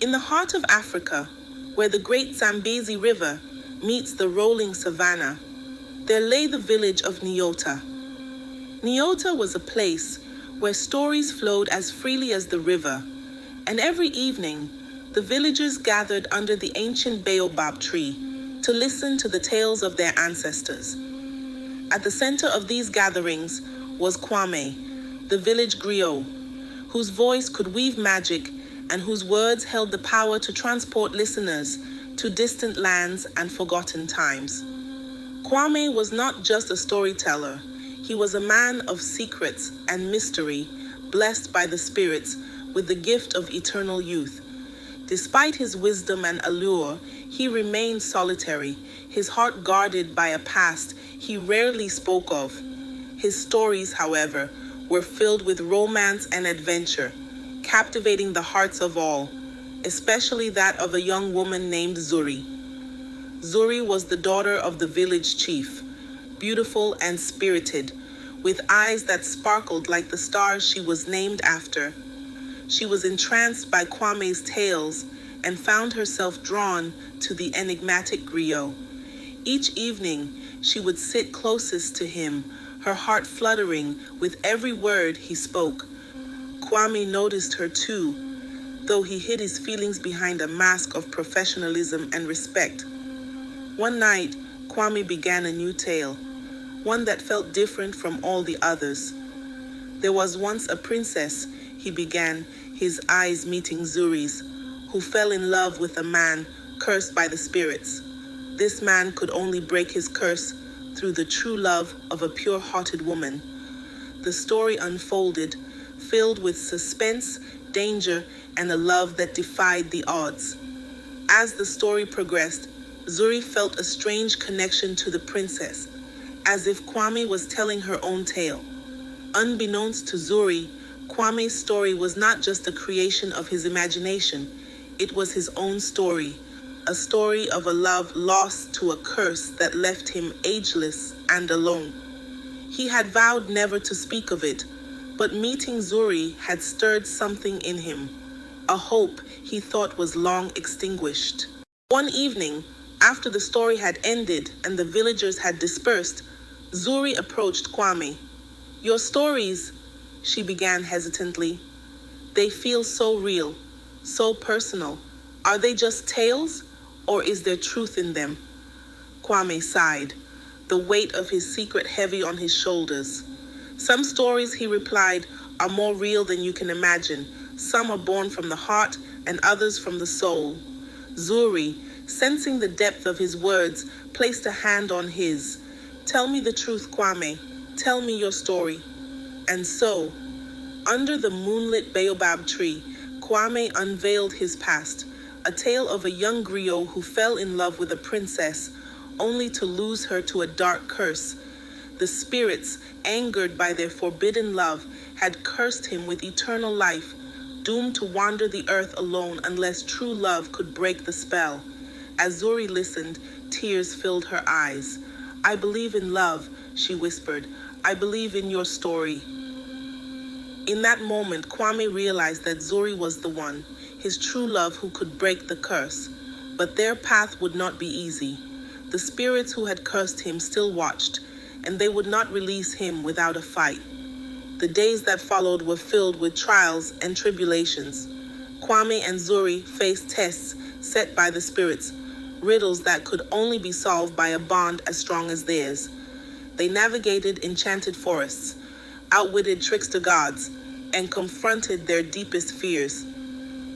In the heart of Africa, where the great Zambezi River meets the rolling savanna, there lay the village of Nyota. Nyota was a place where stories flowed as freely as the river, and every evening, the villagers gathered under the ancient baobab tree to listen to the tales of their ancestors. At the center of these gatherings was Kwame, the village griot, whose voice could weave magic and whose words held the power to transport listeners to distant lands and forgotten times. Kwame was not just a storyteller, he was a man of secrets and mystery, blessed by the spirits with the gift of eternal youth. Despite his wisdom and allure, he remained solitary, his heart guarded by a past he rarely spoke of. His stories, however, were filled with romance and adventure, captivating the hearts of all, especially that of a young woman named Zuri. Zuri was the daughter of the village chief, beautiful and spirited, with eyes that sparkled like the stars she was named after. She was entranced by Kwame's tales and found herself drawn to the enigmatic griot. Each evening, she would sit closest to him, her heart fluttering with every word he spoke. Kwame noticed her too, though he hid his feelings behind a mask of professionalism and respect. One night, Kwame began a new tale, one that felt different from all the others. There was once a princess, he began, his eyes meeting Zuri's, who fell in love with a man cursed by the spirits. This man could only break his curse through the true love of a pure-hearted woman. The story unfolded, filled with suspense, danger, and a love that defied the odds. As the story progressed, Zuri felt a strange connection to the princess, as if Kwame was telling her own tale. Unbeknownst to Zuri, Kwame's story was not just a creation of his imagination, it was his own story, a story of a love lost to a curse that left him ageless and alone. He had vowed never to speak of it, but meeting Zuri had stirred something in him, a hope he thought was long extinguished. One evening, after the story had ended and the villagers had dispersed, Zuri approached Kwame. "Your stories," she began hesitantly, "they feel so real, so personal. Are they just tales, or is there truth in them?" Kwame sighed, the weight of his secret heavy on his shoulders. "Some stories," he replied, "are more real than you can imagine. Some are born from the heart and others from the soul." Zuri, sensing the depth of his words, placed a hand on his. "Tell me the truth, Kwame. Tell me your story." And so, under the moonlit baobab tree, Kwame unveiled his past, a tale of a young griot who fell in love with a princess, only to lose her to a dark curse. The spirits, angered by their forbidden love, had cursed him with eternal life, doomed to wander the earth alone unless true love could break the spell. As Zuri listened, tears filled her eyes. "I believe in love," she whispered. "I believe in your story." In that moment, Kwame realized that Zuri was the one, his true love who could break the curse. But their path would not be easy. The spirits who had cursed him still watched, and they would not release him without a fight. The days that followed were filled with trials and tribulations. Kwame and Zuri faced tests set by the spirits, riddles that could only be solved by a bond as strong as theirs. They navigated enchanted forests, outwitted trickster gods, and confronted their deepest fears.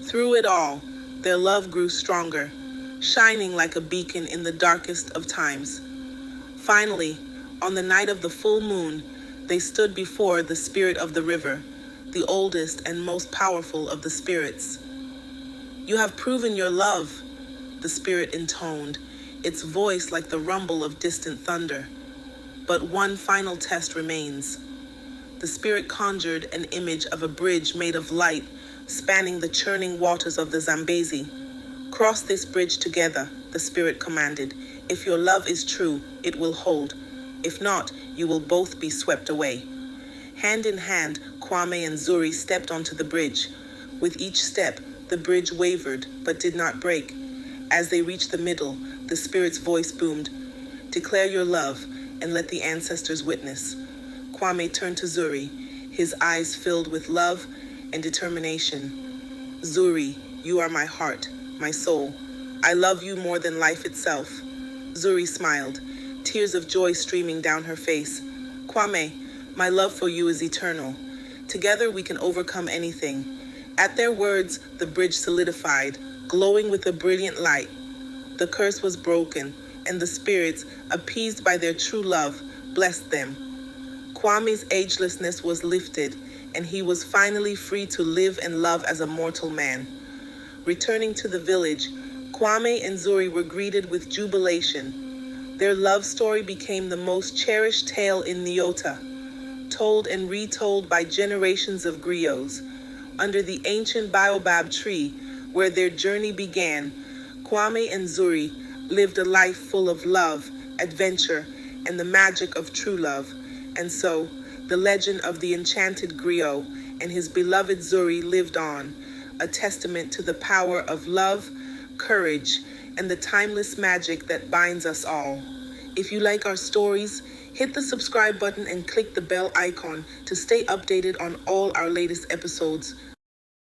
Through it all, their love grew stronger, shining like a beacon in the darkest of times. Finally, on the night of the full moon, they stood before the spirit of the river, the oldest and most powerful of the spirits. "You have proven your love," the spirit intoned, its voice like the rumble of distant thunder. "But one final test remains." The spirit conjured an image of a bridge made of light, spanning the churning waters of the Zambezi. "Cross this bridge together," the spirit commanded. "If your love is true, it will hold. If not, you will both be swept away." Hand in hand, Kwame and Zuri stepped onto the bridge. With each step, The bridge wavered, but did not break. As they reached the middle, the spirit's voice boomed, "Declare your love, and let the ancestors witness." Kwame turned to Zuri, his eyes filled with love and determination. "Zuri, you are my heart, my soul. I love you more than life itself." Zuri smiled, tears of joy streaming down her face. "Kwame, my love for you is eternal. Together we can overcome anything." At their words, the bridge solidified, glowing with a brilliant light. The curse was broken, and the spirits, appeased by their true love, blessed them. Kwame's agelessness was lifted, and he was finally free to live and love as a mortal man. Returning to the village, Kwame and Zuri were greeted with jubilation. Their love story became the most cherished tale in Nyota, told and retold by generations of griots. Under the ancient baobab tree, where their journey began, Kwame and Zuri lived a life full of love, adventure, and the magic of true love. And so, the legend of the enchanted griot and his beloved Zuri lived on, a testament to the power of love, courage, and the timeless magic that binds us all. If you like our stories, hit the subscribe button and click the bell icon to stay updated on all our latest episodes.